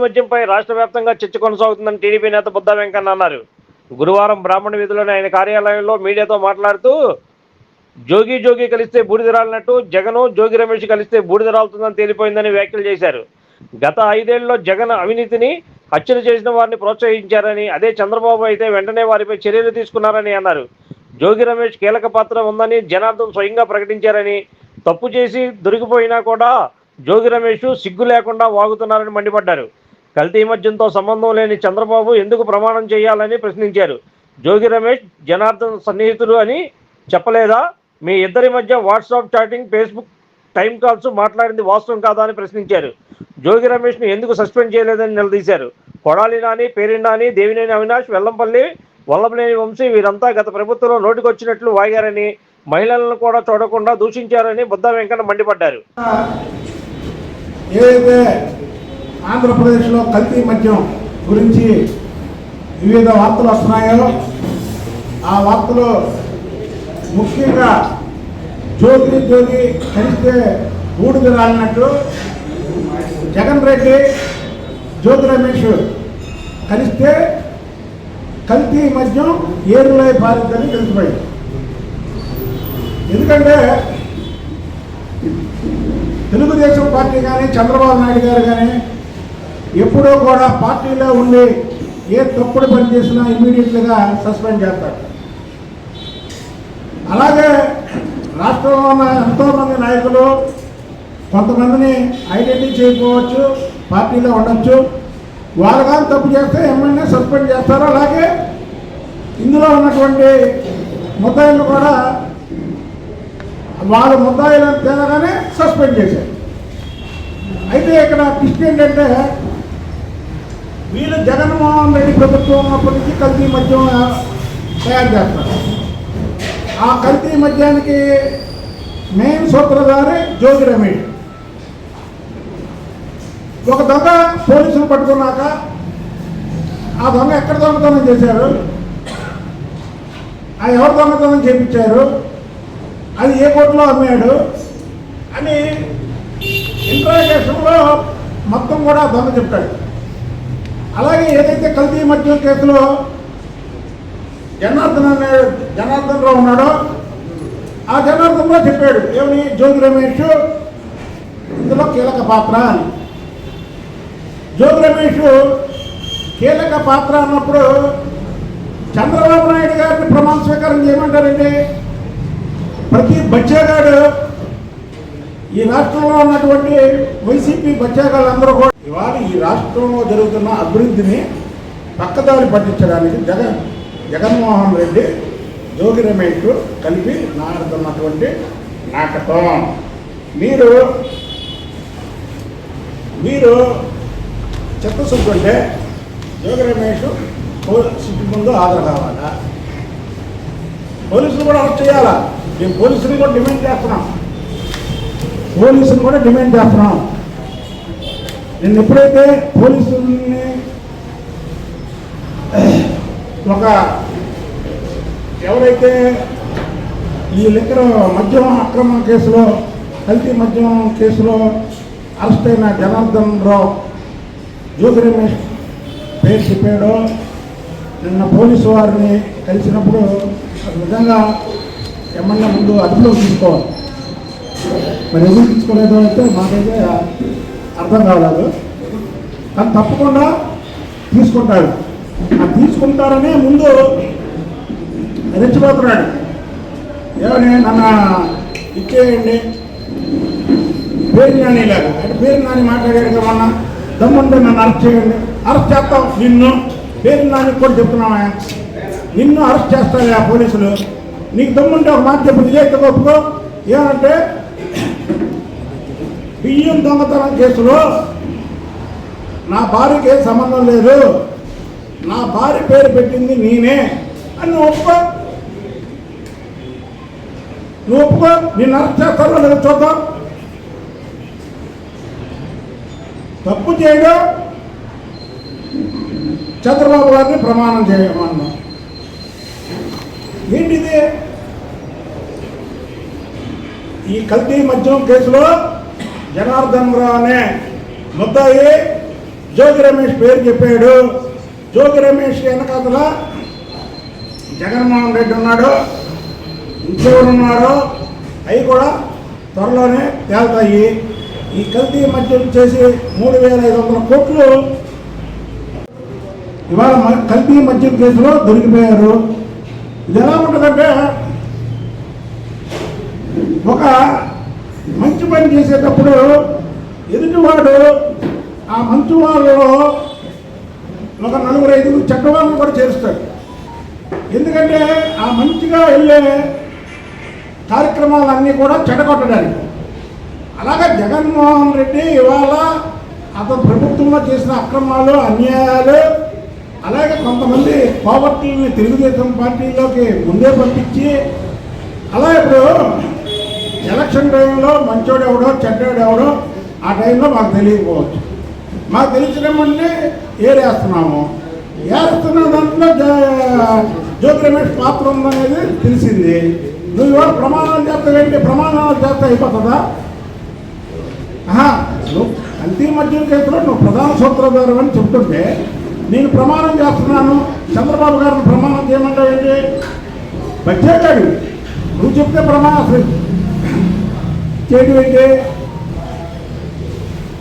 మద్యంపై రాష్ట్ర వ్యాప్తంగా చర్చ కొనసాగుతుందని టీడీపీ నేత బుద్ధా వెంకన్న అన్నారు. గురువారం బ్రాహ్మణ వీధిలోని ఆయన కార్యాలయంలో మీడియాతో మాట్లాడుతూ జోగి కలిస్తే బూడిద రాలినట్టు జగన్ జోగి రమేష్ కలిస్తే బూడిద రాలుతుందని తేలిపోయిందని వ్యాఖ్యలు చేశారు. గత 5 ఏళ్లలో జగన్ అవినీతిని హత్యలు చేసిన వారిని ప్రోత్సహించారని, అదే చంద్రబాబు అయితే వెంటనే వారిపై చర్యలు తీసుకున్నారని అన్నారు. జోగి రమేష్ కీలక పాత్ర ఉందని జనార్దన్ స్వయంగా ప్రకటించారని, తప్పు చేసి దొరికిపోయినా కూడా జోగి రమేష్ సిగ్గు లేకుండా వాగుతున్నారని మండిపడ్డారు. కల్తీ మద్యంతో సంబంధం లేని చంద్రబాబు ఎందుకు ప్రమాణం చేయాలని ప్రశ్నించారు. జోగి రమేష్ జనార్దన్ సన్నిహితులు అని చెప్పలేదా? మీ ఇద్దరి మధ్య WhatsApp chatting, Facebook time calls మాట్లాడింది వాస్తవం కాదా అని ప్రశ్నించారు. జోగి రమేష్ను ఎందుకు సస్పెండ్ చేయలేదని నిలదీశారు. కొడాలి నాని, పేరింటి నాని, దేవినేని అవినాష్, వెల్లంపల్లి, వల్లభనేని వంశీ వీరంతా గత ప్రభుత్వంలో నోటికొచ్చినట్లు వాగారని, మహిళలను కూడా చూడకుండా దూషించారని బుద్ధా వెంకన్న మండిపడ్డారు. ఏదైతే ఆంధ్రప్రదేశ్లో కల్తీ మద్యం గురించి వివిధ వార్తలు వస్తున్నాయో ఆ వార్తలు ముఖ్యంగా జోగి కలిస్తే బూడిద రాలినట్టు జగన్ రెడ్డి జోగి రమేష్ కలిస్తే కల్తీ మద్యం ఏరులై పారిద్దని తెలిసిపోయింది. ఎందుకంటే తెలుగుదేశం పార్టీ కానీ చంద్రబాబు నాయుడు గారు కానీ ఎప్పుడూ కూడా పార్టీలో ఉండి ఏ తప్పుడు పని చేసినా ఇమీడియట్గా సస్పెండ్ చేస్తారు. అలాగే రాష్ట్రంలో ఉన్న ఎంతోమంది నాయకులు కొంతమందిని ఐడెంటిఫై చేయకపోవచ్చు, పార్టీలో ఉండొచ్చు, వాళ్ళు కానీ తప్పు చేస్తే ఎమ్మెల్యే సస్పెండ్ చేస్తారు. అలాగే ఇందులో ఉన్నటువంటి ముద్దాయిలను కూడా వాళ్ళ ముద్దాయిలను తేలగానే సస్పెండ్ చేశారు. అయితే ఇక్కడ ట్విస్ట్ ఏంటంటే వీళ్ళు జగన్మోహన్ రెడ్డి ప్రభుత్వం ఉన్నప్పటి నుంచి కల్తీ మద్యం తయారు చేస్తారు. ఆ కల్తీ మద్యానికి మెయిన్ సూత్రధారి జోగి రమేష్. ఒక దొంగ పోలీసులు పట్టుకున్నాక ఆ దొంగ ఎక్కడ దొంగతనం చేశారు, అది ఎవరు దొంగతనం చేయించారు, అది ఏ కోర్టులో అమ్మాడు అని ఇంట్రాగేషన్లో మొత్తం కూడా దొంగ చెప్తాడు. అలాగే ఏదైతే కల్తీ మద్యం కేసులో జనార్దన్ రావు ఉన్నాడో ఆ జనార్దన్ రావు చెప్పాడు ఏమని, జోగి రమేష్ ఇందులో కీలక పాత్ర అని. జోగి రమేష్ కీలక పాత్ర అన్నప్పుడు చంద్రబాబు నాయుడు గారిని ప్రమాణ స్వీకారం చేయమంటారండి. ప్రతి బచ్చాగాడు ఈ రాష్ట్రంలో ఉన్నటువంటి వైసీపీ బచ్చాగాళ్ళందరూ కూడా ఇవాళ ఈ రాష్ట్రంలో జరుగుతున్న అభివృద్ధిని పక్కదారి పట్టించడానికి జగన్మోహన్ రెడ్డి జోగి రమేష్ కలిపి నాడుతున్నటువంటి నాటకం. మీరు చిత్తశుద్ధి ఉంటే జోగి రమేష్ సిటీ ముందు హాజరు కావాలా, పోలీసులు కూడా అరెస్ట్ చేయాలా. మేము పోలీసులు కూడా డిమాండ్ చేస్తున్నాం. నేను ఎప్పుడైతే పోలీసుల్ని ఎవరైతే ఈ లిక్కర్ మద్యం అక్రమం కేసులో కల్తీ మద్యం కేసులో అరెస్ట్ అయిన జనార్దన్ రావు జోగి రమేష్ పేరు చెప్పాడో, నిన్న పోలీసు వారిని కలిసినప్పుడు నిజంగా ఏమన్నా ముందు అదుపులో తీసుకోవాలి. మరి ఎందుకు తీసుకోలేదో అయితే మాకైతే అర్థం కాలేదు. కానీ తప్పకుండా తీసుకుంటాడు. ఆ తీసుకుంటారనే ముందు రెచ్చిపోతున్నాడు. ఏమని నన్ను ఇచ్చేయండి పేరు నాని లాగా అంటే పేరు నాని మాట్లాడాడు కదా, మొన్న దమ్ముంటే నన్ను అరెస్ట్ చేయండి, అరెస్ట్ చేస్తాం నిన్ను. పేరు నాని కూడా చెప్తున్నావా, నిన్ను అరెస్ట్ చేస్తారు ఆ పోలీసులు. నీకు దమ్ముంటే ఒక మాట చెప్పు, నిజాయితీ ఒప్పుకో. ఏమంటే బియ్యం దొంగతనం కేసులో నా భార్యకి ఏం సంబంధం లేదు, నా భార్య పేరు పెట్టింది నేనే అని నువ్వు ఒప్పుకో. నిన్ను అరెస్ట్ చేస్తారో లేదా చూద్దాం. తప్పు చేయడం చంద్రబాబు గారిని ప్రమాణం చేయమన్నాం. ఏంటిది? ఈ కల్తీ మద్యం కేసులో జనార్దన్ రావు అనే ముద్దాయి జోగి రమేష్ పేరు చెప్పాడు. జోగి రమేష్ వెనకాతల జగన్మోహన్ రెడ్డి ఉన్నాడు, ఇంకెవరు ఉన్నారో అవి కూడా త్వరలోనే తేలుతాయి. ఈ కల్తీ మద్యం చేసి 3,500 కోట్లు ఇవాళ కల్తీ మద్యం కేసులో దొరికిపోయారు. ఇది ఎలా ఉంటుందంటే, ఒక మంచి పని చేసేటప్పుడు ఎదుటివాడు ఆ మంచి వాళ్ళలో ఒక 4-5 చెడ్డ వాళ్ళని కూడా చేరుస్తాడు. ఎందుకంటే ఆ మంచిగా వెళ్ళే కార్యక్రమాలన్నీ కూడా చెడగొట్టడానికి. అలాగే జగన్మోహన్ రెడ్డి ఇవాళ అతను ప్రభుత్వంలో చేసిన అక్రమాలు, అన్యాయాలు, అలాగే కొంతమంది పావర్టీని తెలుగుదేశం పార్టీలోకి ముందే పంపించి, అలా ఇప్పుడు ఎలక్షన్ టైంలో మంచోడు ఎవడో చెడ్డోడు ఎవడో ఆ టైంలో మాకు తెలియకపోవచ్చు. మాకు తెలిసినమంటే ఏరేస్తున్నాము. ఏరుస్తున్న దాంట్లో జోగి రమేష్ పాత్ర ఉందనేది తెలిసింది. నువ్వు ఇవాళ ప్రమాణాలు చేస్తావేంటి? ప్రమాణాలు చేస్తే అయిపోతుందా? నువ్వు కల్తీ మద్యం కేసులో నువ్వు ప్రధాన సూత్రధారు అని చెప్తుంటే నేను ప్రమాణం చేస్తున్నాను, చంద్రబాబు గారిని ప్రమాణం చేయమంటావేంటి? బచ్చేటాడు. నువ్వు చెప్తే ప్రమాణం అసలు చేయడం ఏంటి?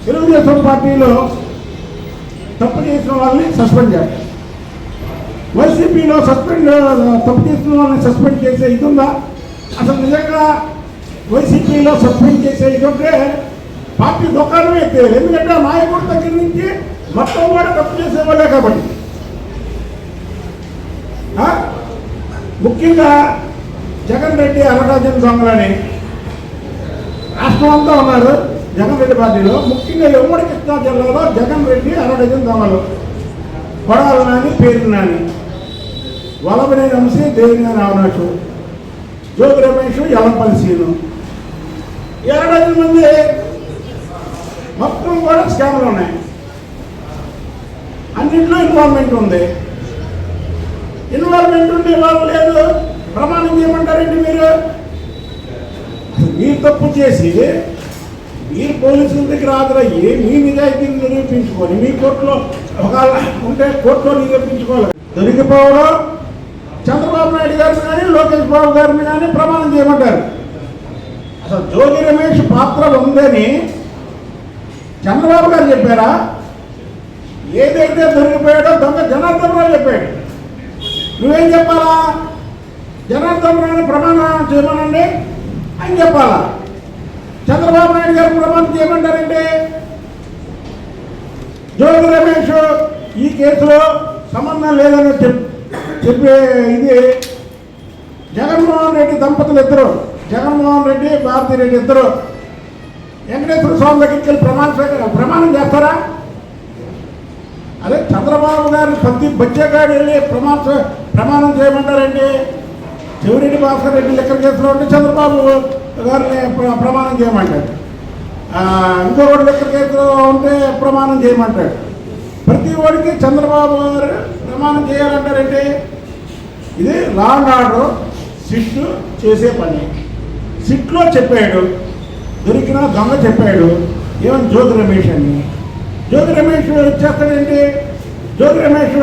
తెలుగుదేశం పార్టీలో తప్పు చేసిన వాళ్ళని సస్పెండ్ చేస్తారు. వైసీపీలో తప్పు చేసిన వాళ్ళని సస్పెండ్ చేసే ఇది ఉందా? అసలు నిజంగా వైసీపీలో సస్పెండ్ చేసే ఇది ఉంటే పార్టీ దుకాణమే ఎత్తేయాలి. ఎందుకంటే ఆ నాయకుడి దగ్గర నుంచి మొత్తం కూడా తప్పు చేసేవాళ్ళే కాబట్టి. ముఖ్యంగా జగన్ రెడ్డి అరడజన్ దొంగలని రాష్ట్రం అంతా ఉన్నారు జగన్ రెడ్డి పార్టీలో. ముఖ్యంగా ఉమ్మడి కృష్ణా జిల్లాలో జగన్ రెడ్డి అరడజన్ దొంగలు. కొడాలి నాని, పేరు నాని, వలభనేని వంశీ, దేవినేని అవినాష్, జోగి రమేష్, యలంపల్లి సీను, 2 మంది మొత్తం కూడా స్కామ్లు ఉన్నాయి. అన్నింటిలో ఇన్వాల్వ్మెంట్ ఉంది. ఇన్వాల్వ్మెంట్ ఉంటే వాళ్ళు లేదు ప్రమాణం చేయమంటారండి? మీరు తప్పు చేసి మీరు పోలీసుల దగ్గర హాజరయ్యి మీ నిజాయితీని నిరూపించుకొని మీ కోర్టులో ఒకవేళ ఉంటే కోర్టులో నిరూపించుకోవాలి. దొరికిపోవడం చంద్రబాబు నాయుడు గారిని కానీ లోకేష్ బాబు గారిని కానీ ప్రమాణం చేయమంటారు. అసలు జోగి రమేష్ పాత్ర ఉందని చంద్రబాబు గారు చెప్పారా? ఏదైతే దొరికిపోయాడో దొంగ జనార్దన్ రావు చెప్పాడు. నువ్వేం చెప్పాలా? జనార్దన్ రావుని ప్రమాణం చేయమనండి అని చెప్పాలా? చంద్రబాబు నాయుడు గారు ప్రమాణం చేయమంటారంటే జోగి రమేష్ ఈ కేసులో సంబంధం లేదని చెప్పే ఇది జగన్మోహన్ రెడ్డి దంపతులు ఇద్దరు, జగన్మోహన్ రెడ్డి, భారతిరెడ్డి ఇద్దరు వెంకటేశ్వర స్వామి దగ్గరికి వెళ్ళి ప్రమాణం చేస్తారా? అదే చంద్రబాబు గారు ప్రతి బచ్చేగాడు వెళ్ళి ప్రమాణం చేయమంటారండి. చెవిరెడ్డి భాస్కర్ రెడ్డి లెక్కల కేసులో ఉంటే చంద్రబాబు గారిని ప్రమాణం చేయమంటాడు. ఇంకొకటి లెక్కల కేసులో ఉంటే ప్రమాణం చేయమంటాడు. ప్రతి వాడికి చంద్రబాబు గారు ప్రమాణం చేయాలంటారంటే ఇది లా అండ్ ఆర్డర్ సిట్ చేసే పని. సిట్లో చెప్పాడు, దొరికిన దొంగ చెప్పాడు ఏమని జోగి రమేష్ అని. జోగి రమేష్ చేస్తాడేంటి? జోగి రమేష్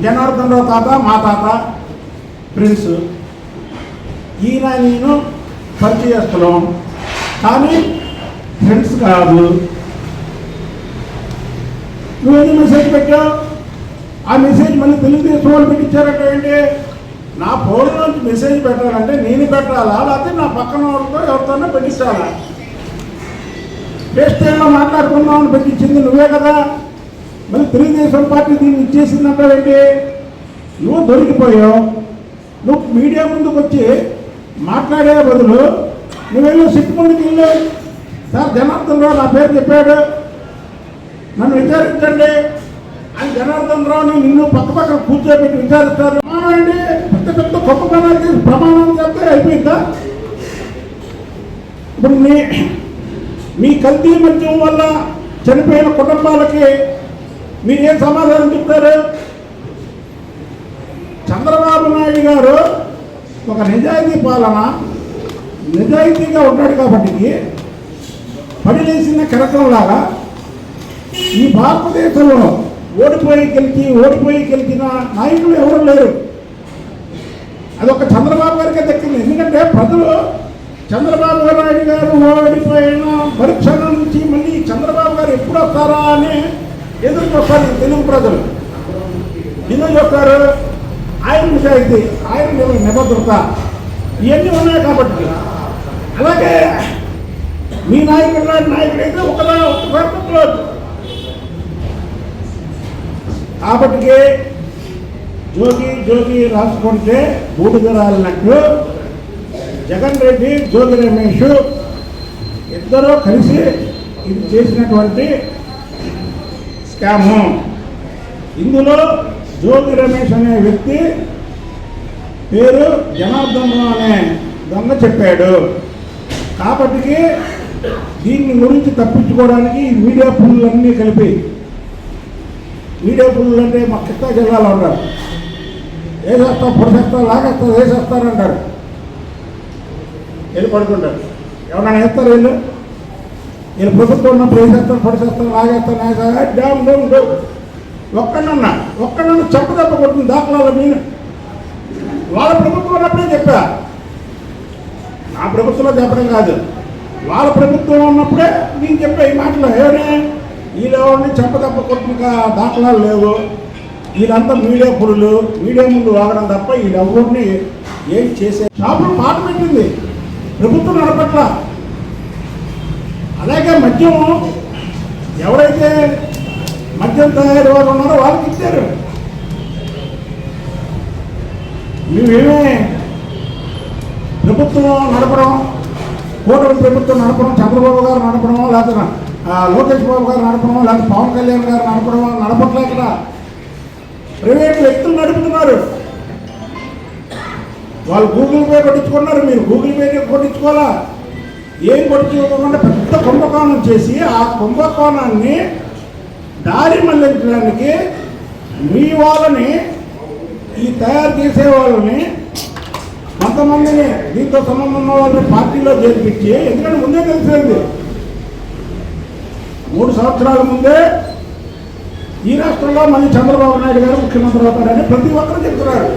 జనార్దన్ రావు తాత, మా తాత, ఫ్రెండ్స్. ఈయన నేను పరిచయస్తున్నాం కానీ ఫ్రెండ్స్ కాదు. నువ్వేది మెసేజ్ పెట్టావు? ఆ మెసేజ్ మళ్ళీ తెలుగుదేశం వాళ్ళు పెట్టించారంటే ఏంటి? నా ఫోన్ నుంచి మెసేజ్ పెట్టాలంటే నేను పెట్టాలా, లేకపోతే నా పక్కన వాళ్ళతో ఎవరితోనో పెట్టించాలా? బెస్ట్ టైంలో మాట్లాడుకుందామని పెట్టించింది నువ్వే కదా. మళ్ళీ తెలుగుదేశం పార్టీ దీన్ని ఇచ్చేసిందంటావేంటి? నువ్వు దొరికిపోయావు. నువ్వు మీడియా ముందుకు వచ్చి మాట్లాడే బదులు నువ్వెళ్ళు సిట్ ముందుకు వెళ్ళు. సార్ జనార్దన్ రావు నా పేరు చెప్పాడు, నన్ను విచారించండి అని జనార్దన్ రావుని నిన్ను పక్క కూర్చోబెట్టి విచారిస్తారు. అండి పెద్ద పెద్ద గొప్ప పనాలు చేసి ప్రమాణం చేస్తే అయిపోయిందా? ఇప్పుడు మీ కల్తీ మద్యం వల్ల చనిపోయిన కుటుంబాలకి మీరేం సమాధానం చెప్తారు? చంద్రబాబు నాయుడు గారు ఒక నిజాయితీ పాలన, నిజాయితీగా ఉంటాడు కాబట్టి పడిలేసిన కెరటంలాగా ఈ భారతదేశంలో ఓడిపోయి గెలిచిన నాయకులు ఎవరు లేరు. అదొక చంద్రబాబు గారికే దక్కింది. ఎందుకంటే ప్రజలు చంద్రబాబు నాయుడు గారు ఓడిపోయిన పరీక్షల నుంచి మళ్ళీ చంద్రబాబు గారు ఎప్పుడు వస్తారా అని ఎదురు చూస్తారు తెలుగు ప్రజలు. ఎందుకు చూస్తారు? ఆయన నిజాయితీ, ఆయన నిబద్ధత ఇవన్నీ ఉన్నాయి కాబట్టి. అలాగే మీ నాయకుడైతే ఒకసారి కాబట్టి జోగి రాసుకుంటే బూడిదరాలన్నట్టు జగన్ రెడ్డి, జోగి రమేష్ ఇద్దరూ కలిసి ఇది చేసినటువంటి స్కాము. ఇందులో జోగి రమేష్ అనే వ్యక్తి పేరు జనార్దన్ అనే దొంగ చెప్పాడు. కాబట్టి దీన్ని గురించి తప్పించుకోవడానికి ఈ మీడియా పుల్లులన్నీ కలిపి, మీడియా పుల్లు అంటే మా కృష్ణా జిల్లాలో ఉంటారు, వేసేస్తా పొడిసేస్తా లాగేస్తా వేసేస్తారంటారు. వెళ్ళి పడుకుంటారు. ఎవరైనా వేస్తారు వీళ్ళు ప్రభుత్వం ఉన్నప్పుడు వేసేస్తారు, పొడిసేస్తారు, లాగేస్తారు, డ్యామ్ ఒక్కడన్నా చెప్పదెబ్బ కొట్టిన దాఖలాలు నేను వాళ్ళ ప్రభుత్వం ఉన్నప్పుడే చెప్పా. నా ప్రభుత్వంలో చెప్పడం కాదు, వాళ్ళ ప్రభుత్వం ఉన్నప్పుడే నేను చెప్పా ఈ మాటలు. వీళ్ళెవరిని చెప్పదెబ్బ కొట్టిన దాఖలాలు లేవు. వీళ్ళంతా మీడియా పురులు, మీడియా ముందు వాగడం తప్ప వీళ్ళెవరిని ఏం చేసే షాపులు మాట పెట్టింది ప్రభుత్వం నడపట్ల. అలాగే మద్యం ఎవరైతే మద్యం తయారు వాళ్ళు ఉన్నారో వాళ్ళకి ఇచ్చారు. మేమేమే ప్రభుత్వం నడపడం, కూటమి ప్రభుత్వం నడపడం, చంద్రబాబు గారు నడపడమో, లేకపోతే లోకేష్ బాబు గారు నడపడమో, లేకపోతే పవన్ కళ్యాణ్ గారు నడపడమో నడపట్లే. ఇక్కడ ప్రైవేట్ వ్యక్తులు నడుపుతున్నారు. వాళ్ళు గూగుల్ పే కొట్టించుకున్నారు, మీరు గూగుల్ పే కొట్టించుకోవాలా? ఏం కొట్టించుకోకుండా పెద్ద కుంభకోణం చేసి ఆ కుంభకోణాన్ని దారి మళ్లించడానికి మీ వాళ్ళని, ఈ తయారు చేసే వాళ్ళని, కొంతమందిని దీంతో సంబంధం ఉన్న వాళ్ళని పార్టీలో చేర్పించి, ఎందుకంటే ముందే తెలిసేది 3 సంవత్సరాల ముందే ఈ రాష్ట్రంలో మళ్ళీ చంద్రబాబు నాయుడు గారు ముఖ్యమంత్రి అవుతారని ప్రతి ఒక్కరు చెప్తున్నారు.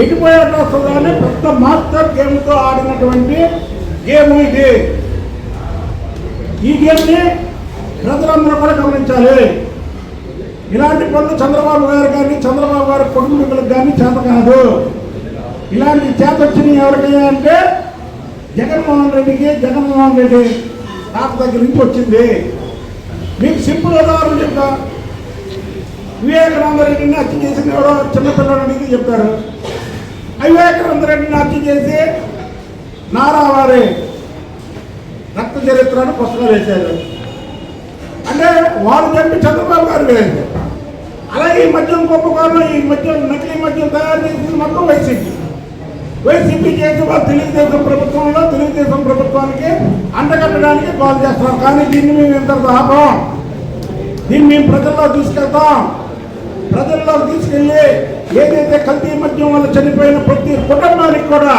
ఎటుపోయేట వస్తుందని పెద్ద మాస్టర్ గేమ్తో ఆడినటువంటి గేమ్ ఇది. ఈ గేమ్ని ప్రజలందరూ కూడా గమనించాలి. ఇలాంటి పనులు చంద్రబాబు గారు కానీ, చంద్రబాబు గారి కుటుంబీకులకు కానీ చేత కాదు. ఇలాంటి చేత వచ్చినాయి ఎవరికైనా అంటే జగన్మోహన్ రెడ్డి తాత దగ్గర నుంచి వచ్చింది. మీకు సింపుల్ ఉదాహరణ చెప్తా. వివేకానంద రెడ్డిని హత్య చేసిన ఎవరో చిన్నపిల్లడికి చెప్తారు. వివేకానంద రెడ్డిని హత్య చేసి నారావారి రక్త చరిత్రను పుస్తకాలు వేశారు. అంటే వాళ్ళు చెప్పి చంద్రబాబు గారు వేశారు. అలాగే ఈ మద్యం కుంభకోణం, ఈ మద్యం నకిలీ మద్యం తయారు చేసింది మొత్తం వైసీపీ చేసి వాళ్ళు తెలుగుదేశం ప్రభుత్వానికి అంటగట్టడానికి కాల్ చేస్తున్నారు. కానీ దీన్ని మేము ఇంతకు ఆపం. దీన్ని మేము ప్రజల్లో తీసుకెళ్తాం. ప్రజల్లోకి తీసుకెళ్ళి ఏదైతే కల్తీ మద్యం వల్ల చనిపోయిన ప్రతి కుటుంబానికి కూడా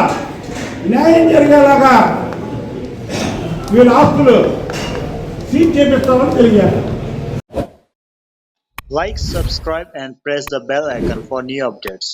న్యాయం జరిగేలాగా వీళ్ళ ఆస్తులు సీజ్ చేపిస్తామని తెలియాలి. Like, subscribe and press the bell icon for new updates.